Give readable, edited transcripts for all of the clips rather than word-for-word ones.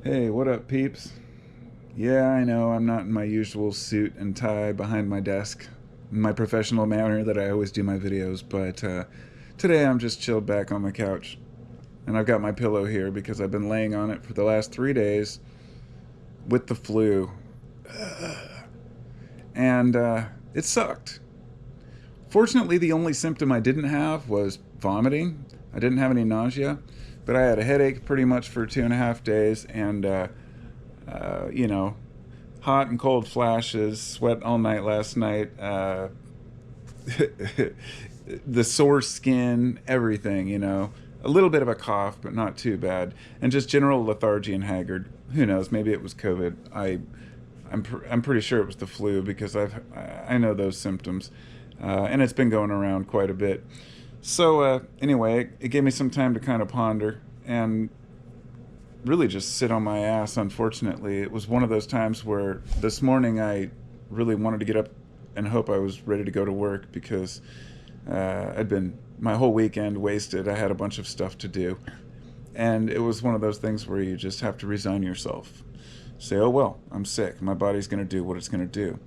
Hey, what up, peeps? Yeah, I know I'm not in my usual suit and tie behind my desk, in my professional manner that I always do my videos, but today I'm just chilled back on the couch. And I've got my pillow here because I've been laying on it for the last 3 days with the flu. And it sucked. Fortunately, the only symptom I didn't have was vomiting. I didn't have any nausea, but I had a headache pretty much for 2.5 days, and you know, hot and cold flashes, sweat all night last night, the sore skin, everything, a little bit of a cough, but not too bad, and just general lethargy and haggard. Who knows? Maybe it was COVID. I'm pretty sure it was the flu because I know those symptoms, and it's been going around quite a bit. So anyway, it gave me some time to kind of ponder and really just sit on my ass. Unfortunately, it was one of those times where this morning I really wanted to get up and hope I was ready to go to work because I'd been my whole weekend wasted. I had a bunch of stuff to do, and it was one of those things where you just have to resign yourself. Say, oh well, I'm sick. My body's going to do what it's going to do.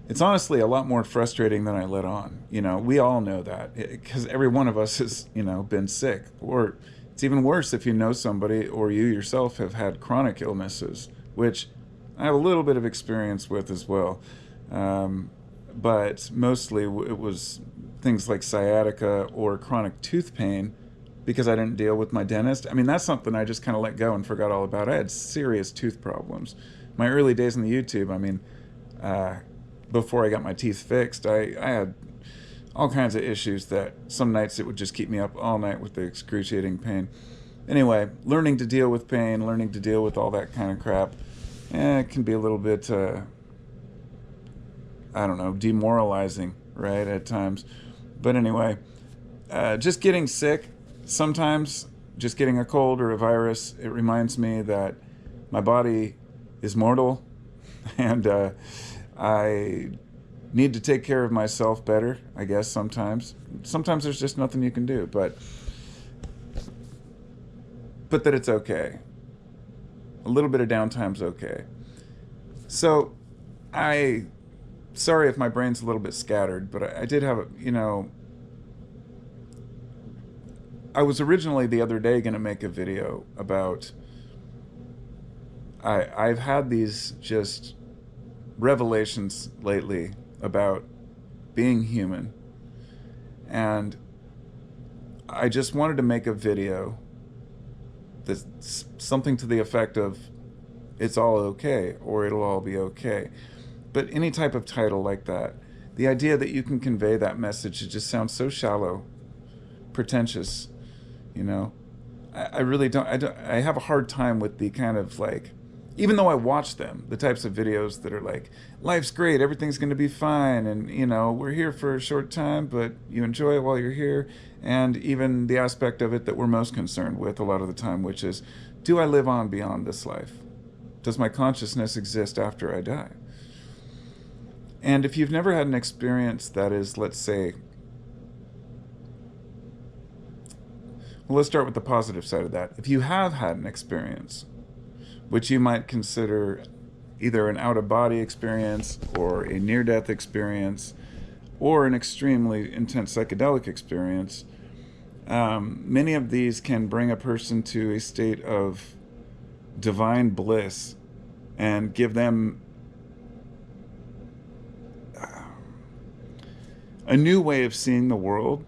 It's honestly a lot more frustrating than I let on. We all know that because every one of us has, been sick. Or it's even worse if you know somebody or you yourself have had chronic illnesses, which I have a little bit of experience with as well. But mostly it was things like sciatica or chronic tooth pain because I didn't deal with my dentist. I mean, that's something I just kind of let go and forgot all about. I had serious tooth problems. My early days in the YouTube, I mean, before I got my teeth fixed, I had all kinds of issues that some nights it would just keep me up all night with the excruciating pain. Anyway, learning to deal with pain, learning to deal with all that kind of crap, it can be a little bit, I don't know, demoralizing, right, at times. But anyway, just getting sick, sometimes just getting a cold or a virus, it reminds me that my body is mortal and I need to take care of myself better, I guess, sometimes. Sometimes there's just nothing you can do, but that it's okay. A little bit of downtime's okay. So, sorry if my brain's a little bit scattered, but I did have I was originally the other day going to make a video about, I've had these just revelations lately about being human, and I just wanted to make a video that's something to the effect of it's all okay or it'll all be okay. But any type of title like that, the idea that you can convey that message, it just sounds so shallow, pretentious. I really I have a hard time with the kind of like, even though I watch them, the types of videos that are like, life's great, everything's going to be fine, and, we're here for a short time, but you enjoy it while you're here, and even the aspect of it that we're most concerned with a lot of the time, which is, do I live on beyond this life? Does my consciousness exist after I die? And if you've never had an experience that is, let's say, well, let's start with the positive side of that. If you have had an experience which you might consider either an out-of-body experience or a near-death experience or an extremely intense psychedelic experience, many of these can bring a person to a state of divine bliss and give them a new way of seeing the world,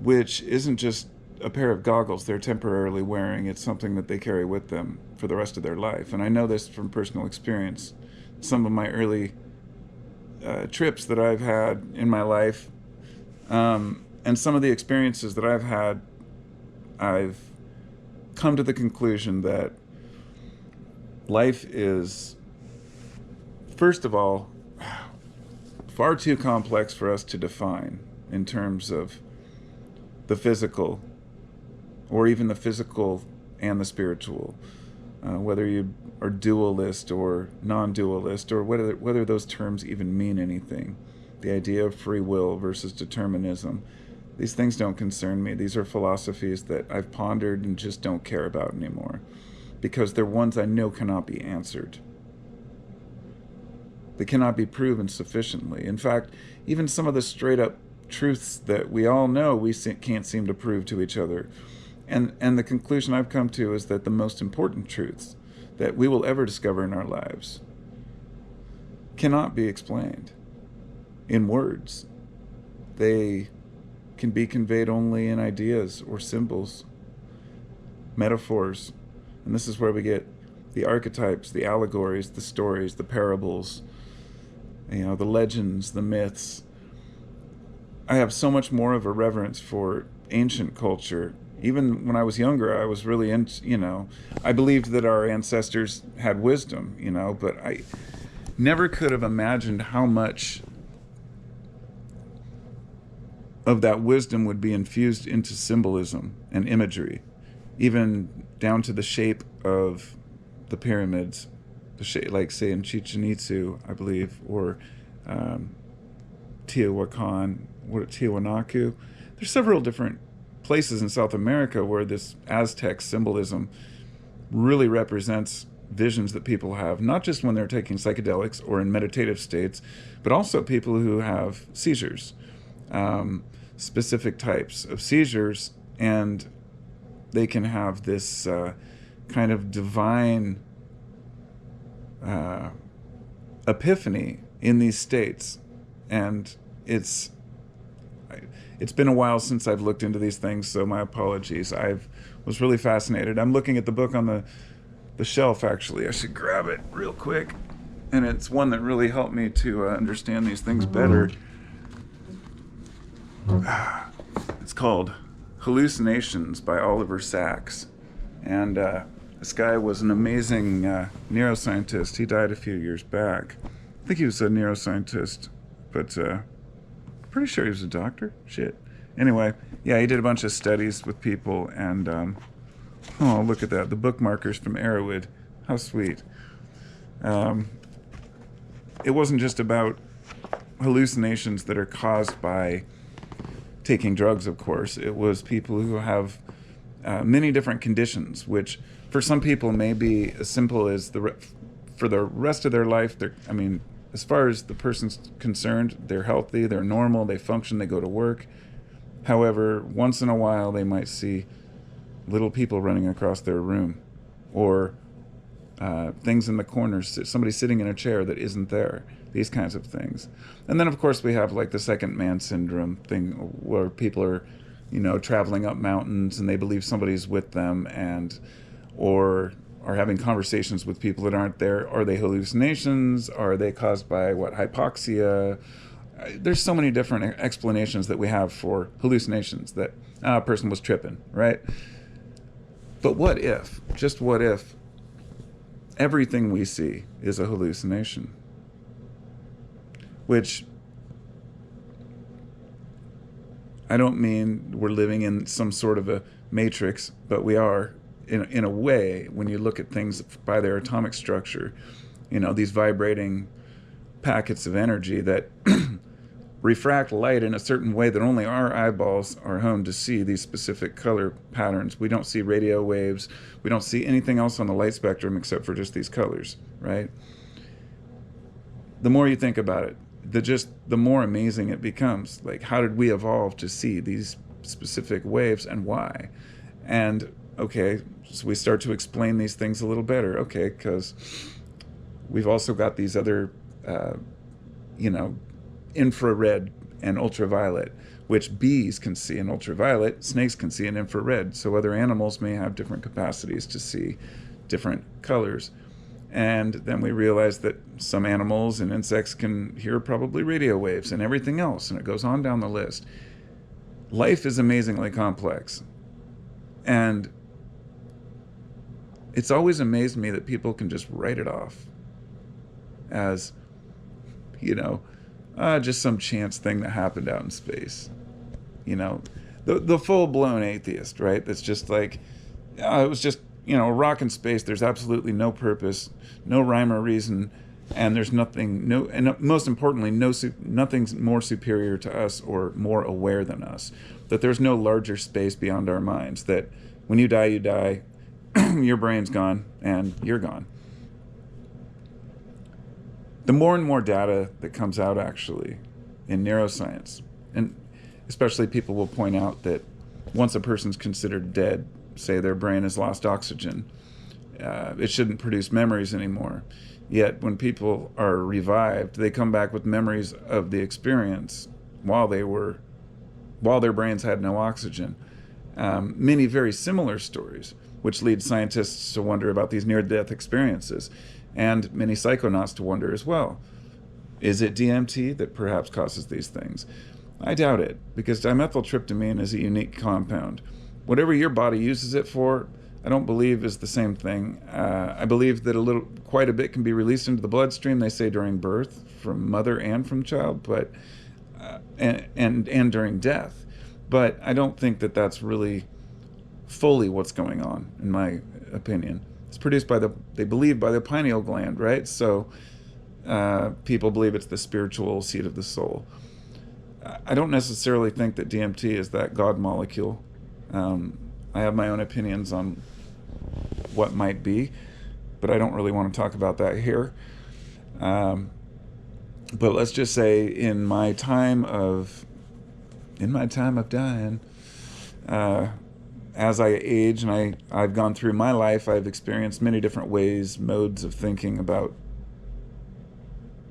which isn't just a pair of goggles they're temporarily wearing. It's something that they carry with them for the rest of their life. And I know this from personal experience. Some of my early trips that I've had in my life, and some of the experiences that I've had, I've come to the conclusion that life is, first of all, far too complex for us to define in terms of the physical, or even the physical and the spiritual, whether you are dualist or non-dualist, or whether those terms even mean anything. The idea of free will versus determinism. These things don't concern me. These are philosophies that I've pondered and just don't care about anymore. because they're ones I know cannot be answered. They cannot be proven sufficiently. In fact, even some of the straight up truths that we all know we can't seem to prove to each other. And the conclusion I've come to is that the most important truths that we will ever discover in our lives cannot be explained in words. They can be conveyed only in ideas or symbols, metaphors. And this is where we get the archetypes, the allegories, the stories, the parables, the legends, the myths. I have so much more of a reverence for ancient culture. Even when I was younger, I was really I believed that our ancestors had wisdom, but I never could have imagined how much of that wisdom would be infused into symbolism and imagery, even down to the shape of the pyramids, the shape, like say in Chichen Itza, I believe, or Tiwanaku. There's several different places in South America where this Aztec symbolism really represents visions that people have, not just when they're taking psychedelics or in meditative states, but also people who have seizures, specific types of seizures, and they can have this kind of divine epiphany in these states. And it's been a while since I've looked into these things, so my apologies. I was really fascinated. I'm looking at the book on the shelf, actually. I should grab it real quick. And it's one that really helped me to understand these things better. It's called Hallucinations by Oliver Sacks. And this guy was an amazing neuroscientist. He died a few years back. I think he was a neuroscientist, but pretty sure he was a doctor. Shit. Anyway, yeah, he did a bunch of studies with people, and oh, look at that. The bookmarkers from Arrowwood. How sweet. It wasn't just about hallucinations that are caused by taking drugs, of course. It was people who have many different conditions, which for some people may be as simple as for the rest of their life, as far as the person's concerned, they're healthy, they're normal, they function, they go to work. However, once in a while, they might see little people running across their room, or things in the corners, somebody sitting in a chair that isn't there, these kinds of things. And then, of course, we have like the second man syndrome thing, where people are, traveling up mountains and they believe somebody's with them, or are having conversations with people that aren't there. Are they hallucinations? Are they caused by hypoxia? There's so many different explanations that we have for hallucinations, that a person was tripping, right? But what if, just what if, everything we see is a hallucination? Which, I don't mean we're living in some sort of a matrix, but we are. In a way, when you look at things by their atomic structure, these vibrating packets of energy that refract light in a certain way that only our eyeballs are honed to see these specific color patterns. We don't see radio waves. We don't see anything else on the light spectrum except for just these colors, right? The more you think about it, the more amazing it becomes. Like, how did we evolve to see these specific waves, and why? And okay, so we start to explain these things a little better. Okay, because we've also got these other, infrared and ultraviolet, which bees can see in ultraviolet, snakes can see in infrared. So other animals may have different capacities to see different colors. And then we realize that some animals and insects can hear probably radio waves and everything else, and it goes on down the list. Life is amazingly complex. And it's always amazed me that people can just write it off as, just some chance thing that happened out in space. The full-blown atheist, right? That's just like, it was just, a rock in space. There's absolutely no purpose, no rhyme or reason, and there's nothing, and most importantly, nothing's more superior to us or more aware than us. That there's no larger space beyond our minds. That when you die, you die. your brain's gone and you're gone. The more and more data that comes out actually in neuroscience, and especially people will point out that once a person's considered dead, say their brain has lost oxygen, it shouldn't produce memories anymore. Yet when people are revived, they come back with memories of the experience while their brains had no oxygen. Many very similar stories, which lead scientists to wonder about these near-death experiences, and many psychonauts to wonder as well. Is it DMT that perhaps causes these things? I doubt it, because dimethyltryptamine is a unique compound. Whatever your body uses it for, I don't believe is the same thing. I believe that quite a bit can be released into the bloodstream, they say during birth, from mother and from child, but and during death. But I don't think that that's really fully what's going on, in my opinion. It's produced they believe, by the pineal gland, right? So people believe it's the spiritual seat of the soul. I don't necessarily think that DMT is that God molecule. I have my own opinions on what might be, but I don't really want to talk about that here. But let's just say in my time of dying, as I age and I've gone through my life, I've experienced many different modes of thinking about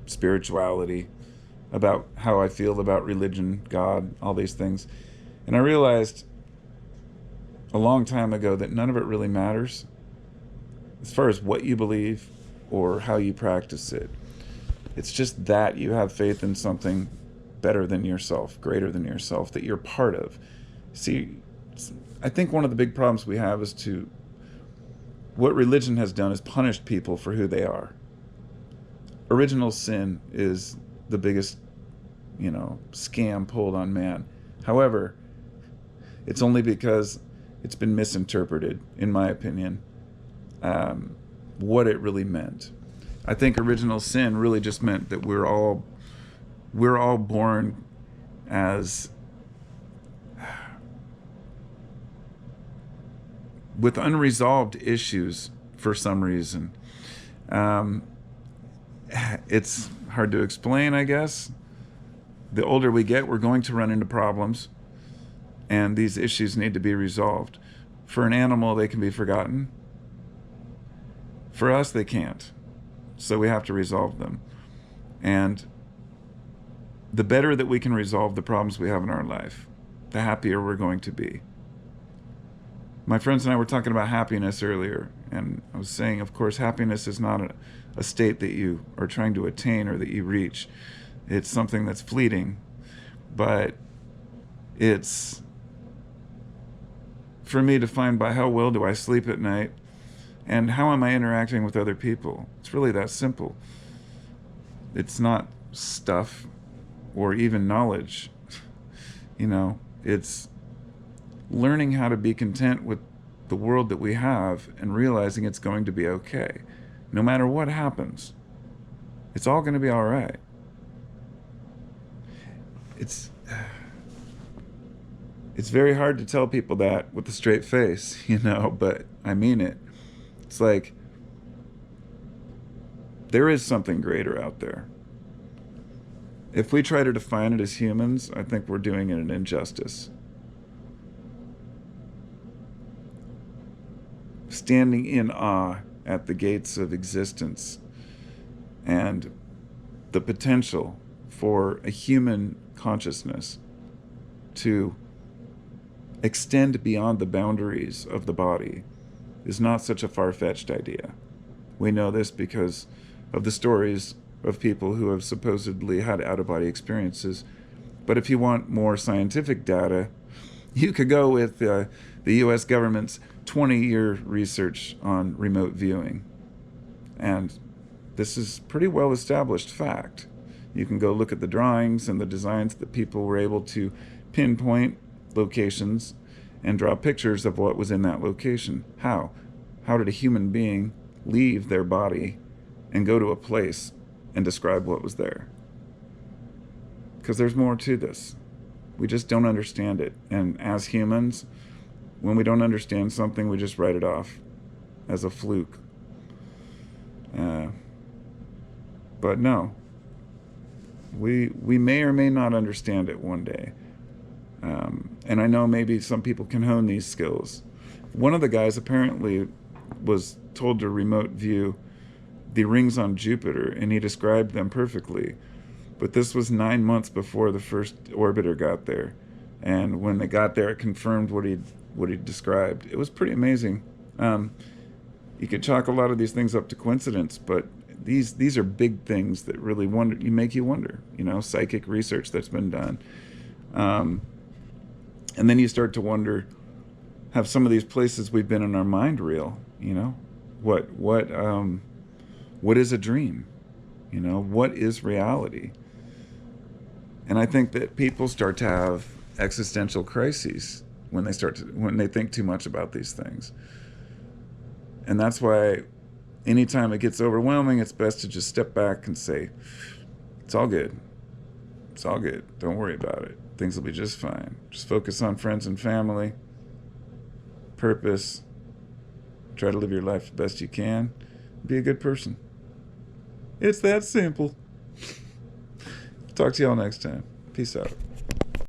spirituality, about how I feel about religion, God, all these things. And I realized a long time ago that none of it really matters as far as what you believe or how you practice it. It's just that you have faith in something better than yourself, greater than yourself, that you're part of. See, I think one of the big problems we have is what religion has done is punished people for who they are. Original sin is the biggest, scam pulled on man. However, it's only because it's been misinterpreted, in my opinion, what it really meant. I think original sin really just meant that we're all born as with unresolved issues for some reason. It's hard to explain, I guess. The older we get, we're going to run into problems, and these issues need to be resolved. For an animal, they can be forgotten. For us, they can't. So we have to resolve them. And the better that we can resolve the problems we have in our life, the happier we're going to be. My friends and I were talking about happiness earlier, and I was saying, of course, happiness is not a state that you are trying to attain or that you reach. It's something that's fleeting, but it's for me to find by how well do I sleep at night and how am I interacting with other people. It's really that simple. It's not stuff or even knowledge. It's learning how to be content with the world that we have and realizing it's going to be okay. No matter what happens, it's all going to be all right. It's very hard to tell people that with a straight face, but I mean it. It's like there is something greater out there. If we try to define it as humans, I think we're doing it an injustice. Standing in awe at the gates of existence and the potential for a human consciousness to extend beyond the boundaries of the body is not such a far-fetched idea. We know this because of the stories of people who have supposedly had out-of-body experiences. But if you want more scientific data, you could go with the U.S. government's 20-year research on remote viewing. And this is pretty well-established fact. You can go look at the drawings and the designs that people were able to pinpoint locations and draw pictures of what was in that location. How? How did a human being leave their body and go to a place and describe what was there? Because there's more to this. We just don't understand it. And as humans, when we don't understand something, we just write it off. as a fluke. But no, we may or may not understand it one day. And I know maybe some people can hone these skills. One of the guys apparently was told to remote view the rings on Jupiter, and he described them perfectly. But this was 9 months before the first orbiter got there. And when they got there, it confirmed what he described. It was pretty amazing. You could chalk a lot of these things up to coincidence, but these are big things that really make you wonder. Psychic research that's been done, and then you start to wonder: have some of these places we've been in our mind real? What is a dream? What is reality? And I think that people start to have existential crises when they think too much about these things. And that's why anytime it gets overwhelming, it's best to just step back and say, it's all good. It's all good. Don't worry about it. Things will be just fine. Just focus on friends and family, purpose, try to live your life the best you can, be a good person. It's that simple. Talk to y'all next time. Peace out.